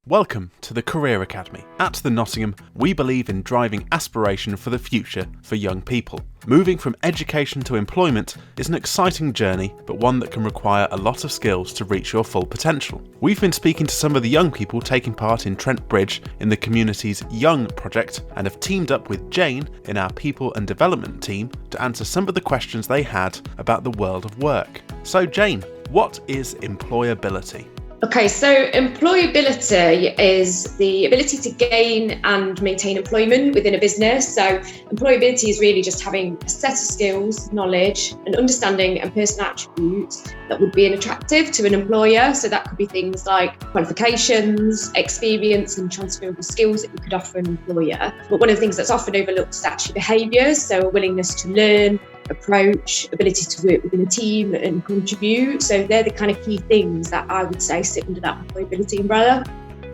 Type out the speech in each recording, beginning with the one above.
Welcome to the Career Academy. At the Nottingham, we believe in driving aspiration for the future for young people. Moving from education to employment is an exciting journey, but one that can require a lot of skills to reach your full potential. We've been speaking to some of the young people taking part in Trent Bridge in the community's Young project and have teamed up with Jane in our People and Development team to answer some of the questions they had about the world of work. So Jane, what is employability? Okay, so employability is the ability to gain and maintain employment within a business. So employability is really just having a set of skills, knowledge, and understanding and personal attributes that would be attractive to an employer. So that could be things like qualifications, experience, and transferable skills that you could offer an employer. But one of the things that's often overlooked is actually behaviours, so a willingness to learn, approach, ability to work within a team and contribute. So they're the kind of key things that I would say sit under that employability umbrella.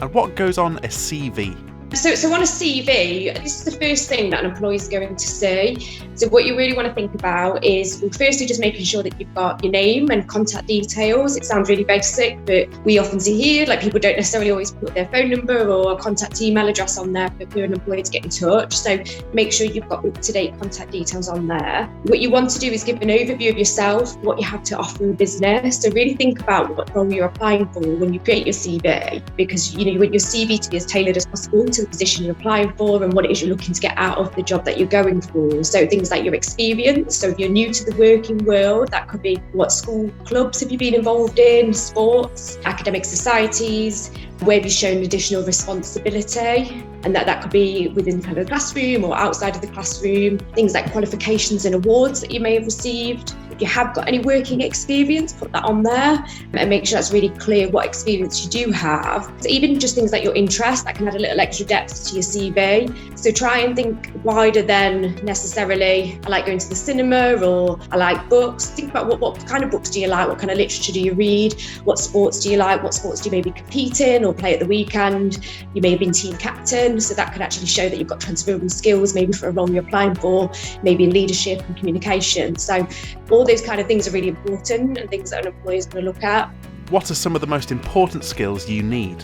And what goes on a CV? So on a CV, this is the first thing that an employee is going to see. So what you really want to think about is, well, firstly, just making sure that you've got your name and contact details. It sounds really basic, but we often see here, like people don't necessarily always put their phone number or a contact email address on there for an employee to get in touch. So make sure you've got up-to-date contact details on there. What you want to do is give an overview of yourself, what you have to offer a business. So really think about what role you're applying for when you create your CV, because you want your CV to be as tailored as possible to the position you're applying for and what it is you're looking to get out of the job that you're going for. So things like your experience. So if you're new to the working world, that could be what school clubs have you been involved in, sports, academic societies, where have you shown additional responsibility, and that could be within kind of the classroom or outside of the classroom. Things like qualifications and awards that you may have received. If you have got any working experience, put that on there and make sure that's really clear what experience you do have. So even just things like your interest, that can add a little extra depth to your CV. So try and think wider than necessarily, I like going to the cinema or I like books. Think about what kind of books do you like, what kind of literature do you read, what sports do you like, what sports do you maybe compete in or play at the weekend. You may have been team captain, so that could actually show that you've got transferable skills, maybe for a role you're applying for, maybe in leadership and communication. So all those kind of things are really important and things that an employer is going to look at. What are some of the most important skills you need?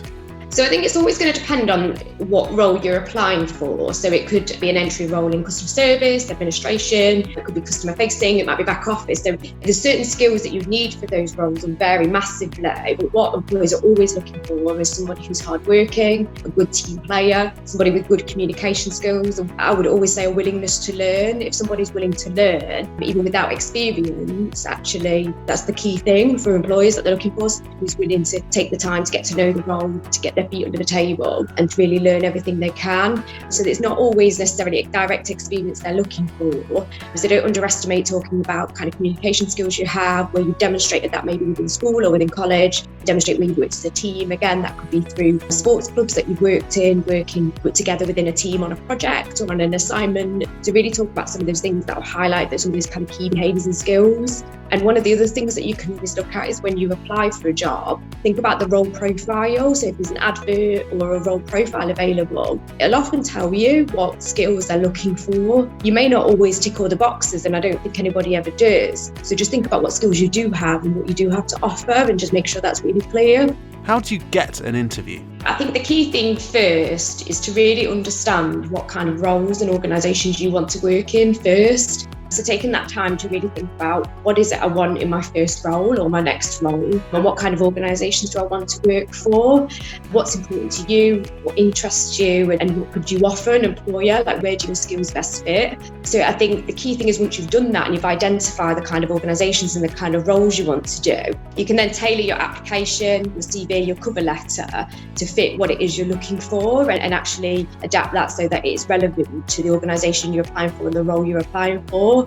So I think it's always going to depend on what role you're applying for. So it could be an entry role in customer service, administration, it could be customer facing, it might be back office. So there's certain skills that you need for those roles and vary massively. But what employers are always looking for is somebody who's hardworking, a good team player, somebody with good communication skills. I would always say a willingness to learn. If somebody's willing to learn, even without experience, actually, that's the key thing for employers that they're looking for, somebody who's willing to take the time to get to know the role, to get their feet under the table and to really learn everything they can. So it's not always necessarily a direct experience they're looking for. So don't underestimate talking about kind of communication skills you have, where you've demonstrated that maybe within school or within college, demonstrate where you've worked as a team. Again, that could be through sports clubs that you've worked in, working together within a team on a project or on an assignment. To really talk about some of those things that will highlight some of those kind of key behaviours and skills. And one of the other things that you can always look at is when you apply for a job, think about the role profile. So if there's an advert or a role profile available, it'll often tell you what skills they're looking for. You may not always tick all the boxes, and I don't think anybody ever does. So just think about what skills you do have and what you do have to offer and just make sure that's really clear. How do you get an interview? I think the key thing first is to really understand what kind of roles and organisations you want to work in first. So taking that time to really think about what is it I want in my first role or my next role, and what kind of organisations do I want to work for, what's important to you, what interests you, and what could you offer an employer, like where do your skills best fit. So I think the key thing is once you've done that and you've identified the kind of organisations and the kind of roles you want to do, you can then tailor your application, your CV, your cover letter to fit what it is you're looking for and actually adapt that so that it's relevant to the organisation you're applying for and the role you're applying for.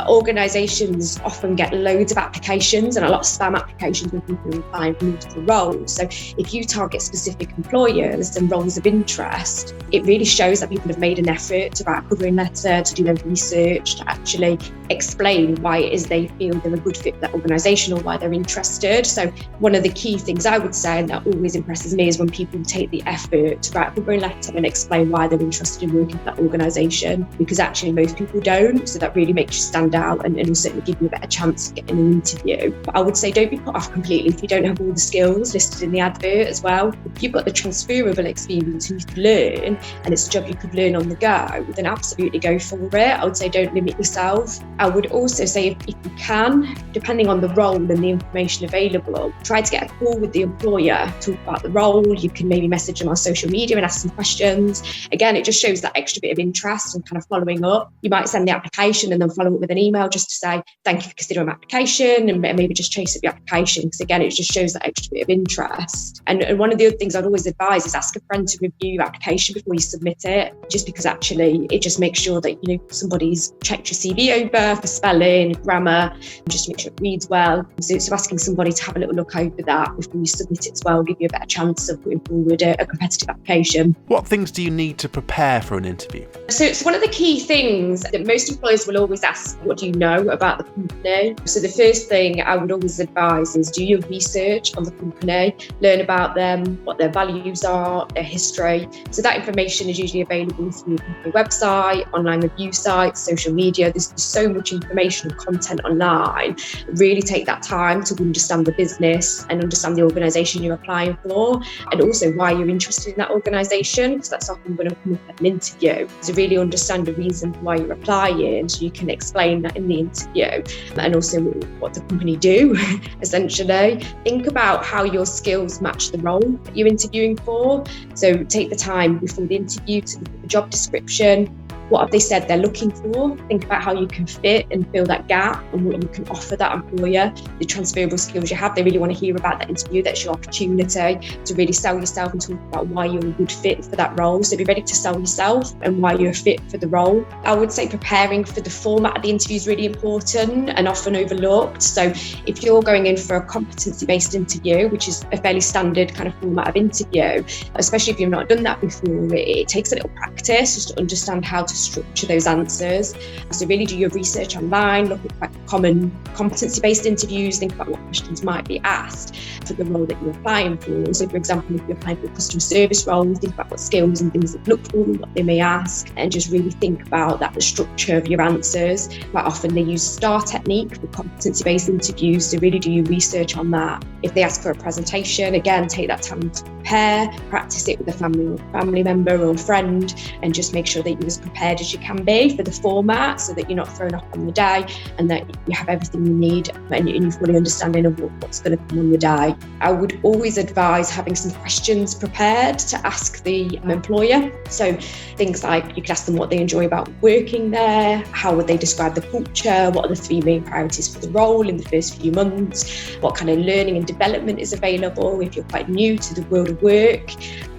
Organisations often get loads of applications and a lot of spam applications when people are applying for multiple roles. So if you target specific employers and roles of interest, it really shows that people have made an effort to write a covering letter, to do their research, to actually explain why it is they feel they're a good fit for that organisation or why they're interested. So one of the key things I would say, and that always impresses me, is when people take the effort to write a covering letter and explain why they're interested in working for that organisation, because actually most people don't. So that really makes you stand out and will certainly give you a better chance of getting an interview. But I would say don't be put off completely if you don't have all the skills listed in the advert as well. If you've got the transferable experience and you could learn, and it's a job you could learn on the go, then absolutely go for it. I would say don't limit yourself. I would also say if you can, depending on the role and the information available, try to get a call with the employer, talk about the role. You can maybe message them on social media and ask some questions. Again, it just shows that extra bit of interest and kind of following up. You might send the application and then follow up with an email just to say, thank you for considering my application, and maybe just chase up your application, because again, it just shows that extra bit of interest. And one of the other things I'd always advise is ask a friend to review your application before you submit it, just because actually it just makes sure that somebody's checked your CV over for spelling, grammar, just to make sure it reads well. So asking somebody to have a little look over that before you submit it as well will give you a better chance of putting forward a competitive application. What things do you need to prepare for an interview? So it's one of the key things that most employers will always ask, what do you know about the company? So the first thing I would always advise is do your research on the company, learn about them, what their values are, their history. So that information is usually available through the company website, online review sites, social media. There's so much information and content online. Really take that time to understand the business and understand the organisation you're applying for, and also why you're interested in that organisation, because that's often going to come up at an interview. So really understand the reason why you're applying, so you can explain that in the interview, and also what the company do, essentially. Think about how your skills match the role that you're interviewing for. So take the time before the interview to look at the job description. What have they said they're looking for? Think about how you can fit and fill that gap and what you can offer that employer, the transferable skills you have. They really want to hear about that interview. That's your opportunity to really sell yourself and talk about why you're a good fit for that role. So be ready to sell yourself and why you're fit for the role. I would say preparing for the format of the interview is really important and often overlooked. So if you're going in for a competency-based interview, which is a fairly standard kind of format of interview, especially if you've not done that before, it takes a little practice just to understand how to structure those answers. So really do your research online, look at quite common competency-based interviews, think about what questions might be asked for the role that you're applying for. So for example, if you're applying for a customer service role, think about what skills and things that look for and what they may ask, and just really think about that, the structure of your answers. Quite often they use STAR technique for competency-based interviews, so really do your research on that. If they ask for a presentation, again, take that time to prepare, practice it with a family member or friend, and just make sure that you're as prepared as you can be for the format, so that you're not thrown off on the day and that you have everything you need and you're fully understanding of what's going to come on the day. I would always advise having some questions prepared to ask the employer. So things like you could ask them what they enjoy about working there, how would they describe the culture, what are the 3 main priorities for the role in the first few months, what kind of learning and development is available if you're quite new to the world of work.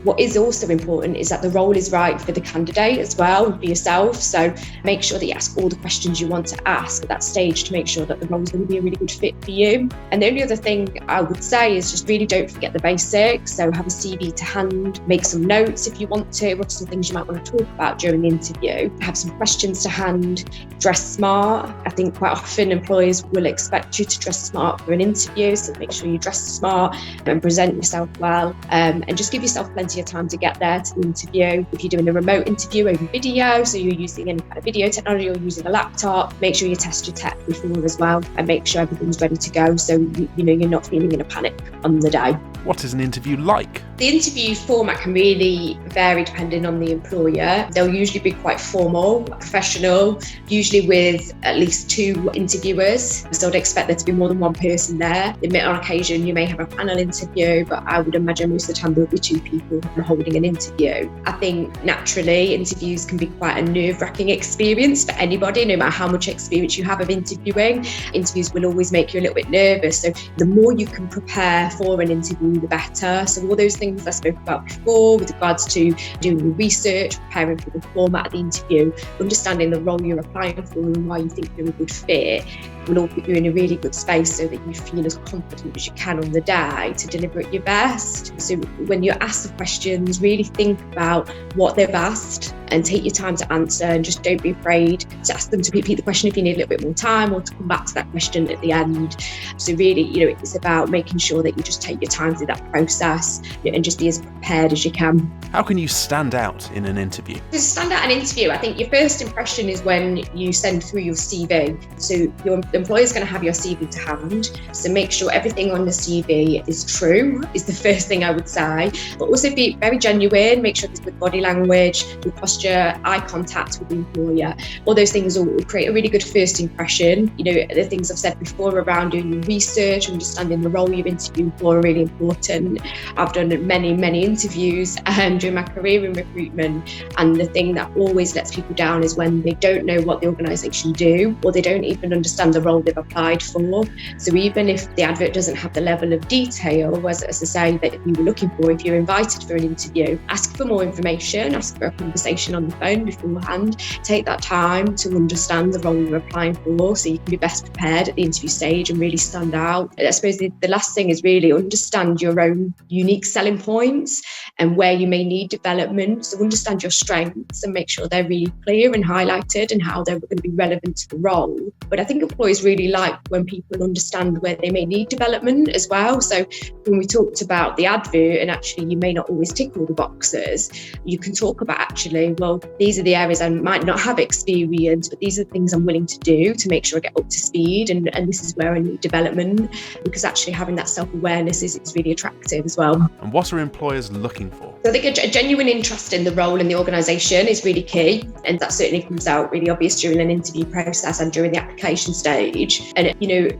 What is also important is that the role is right for the candidate as well, for yourself. So make sure that you ask all the questions you want to ask at that stage to make sure that the role is going to be a really good fit for you. And the only other thing I would say is just really don't forget the basics. So have a CV to hand, make some notes if you want to, what are some things you might want to talk about during the interview, have some questions to hand, dress smart. I think quite often employers will expect you to dress smart for an interview, so make sure you dress smart and present yourself well, and just give yourself plenty of time to get there to the interview. If you're doing a remote interview over video, so you're using any kind of video technology or using a laptop, make sure you test your tech before as well and make sure everything's ready to go, so you're not feeling in a panic on the day. What is an interview like? The interview format can really vary depending on the employer. They'll usually be quite formal, professional, usually with at least 2 interviewers. So I'd expect there to be more than 1 person there. On occasion, you may have a panel interview, but I would imagine most of the time there'll be 2 people holding an interview. I think naturally interviews can be quite a nerve-wracking experience for anybody, no matter how much experience you have of interviewing. Interviews will always make you a little bit nervous. So the more you can prepare for an interview, the better. So all those things I spoke about before with regards to doing your research, preparing for the format of the interview, understanding the role you're applying for and why you think you're a good fit, will all put you in a really good space so that you feel as confident as you can on the day to deliver at your best. So when you're asked the questions, really think about what they've asked and take your time to answer, and just don't be afraid to ask them to repeat the question if you need a little bit more time, or to come back to that question at the end. So really, it's about making sure that you just take your time through that process and just be as prepared as you can. How can you stand out in an interview? To stand out in an interview, I think your first impression is when you send through your CV. So your employer's going to have your CV to hand. So make sure everything on the CV is true, is the first thing I would say. But also be very genuine, make sure there's good body language, good posture, eye contact with the employer. All those things will create a really good first impression. The things I've said before around doing your research, understanding the role you're interviewing for are really important. I've done many interviews during my career in recruitment, and the thing that always lets people down is when they don't know what the organisation do, or they don't even understand the role they've applied for. So even if the advert doesn't have the level of detail, as I say, that you were looking for, if you're invited for an interview, ask for more information, ask for a conversation on the phone beforehand. Take that time to understand the role you're applying for so you can be best prepared at the interview stage and really stand out. I suppose the last thing is really understand your own unique selling points and where you may need development. So understand your strengths and make sure they're really clear and highlighted and how they're going to be relevant to the role. But I think employees really like when people understand where they may need development as well. So when we talked about the advert, and actually you may not always tick all the boxes, you can talk about actually, well, these are the areas I might not have experience, but these are the things I'm willing to do to make sure I get up to speed, and this is where I need development, because actually having that self-awareness is really attractive as well. And what are employers looking for? So I think a genuine interest in the role and the organisation is really key, and that certainly comes out really obvious during an interview process and during the application stage. And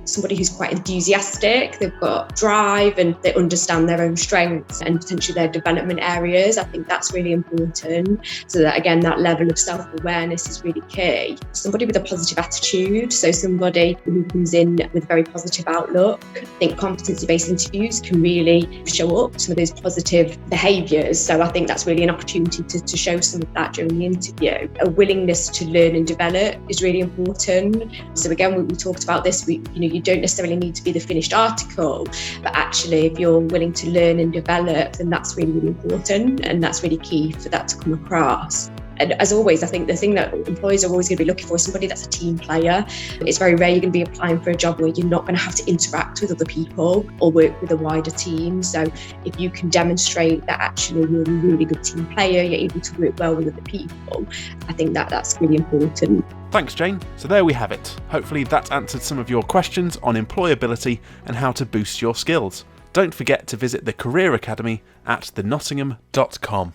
somebody who's quite enthusiastic, they've got drive and they understand their own strengths and potentially their development areas. I think that's really important. So that again, that level of self-awareness is really key. Somebody with a positive attitude, so somebody who comes in with a very positive outlook. I think competency-based interviews can really show up some of those positive behaviours. So I think that's really an opportunity to show some of that during the interview. A willingness to learn and develop is really important. So again, we talked about this, you don't necessarily need to be the finished article, but actually if you're willing to learn and develop, then that's really, really important, and that's really key for that to come across. And as always, I think the thing that employers are always going to be looking for is somebody that's a team player. It's very rare you're going to be applying for a job where you're not going to have to interact with other people or work with a wider team. So if you can demonstrate that actually you're a really good team player, you're able to work well with other people, I think that's really important. Thanks, Jane. So there we have it. Hopefully that answered some of your questions on employability and how to boost your skills. Don't forget to visit the Career Academy at thenottingham.com.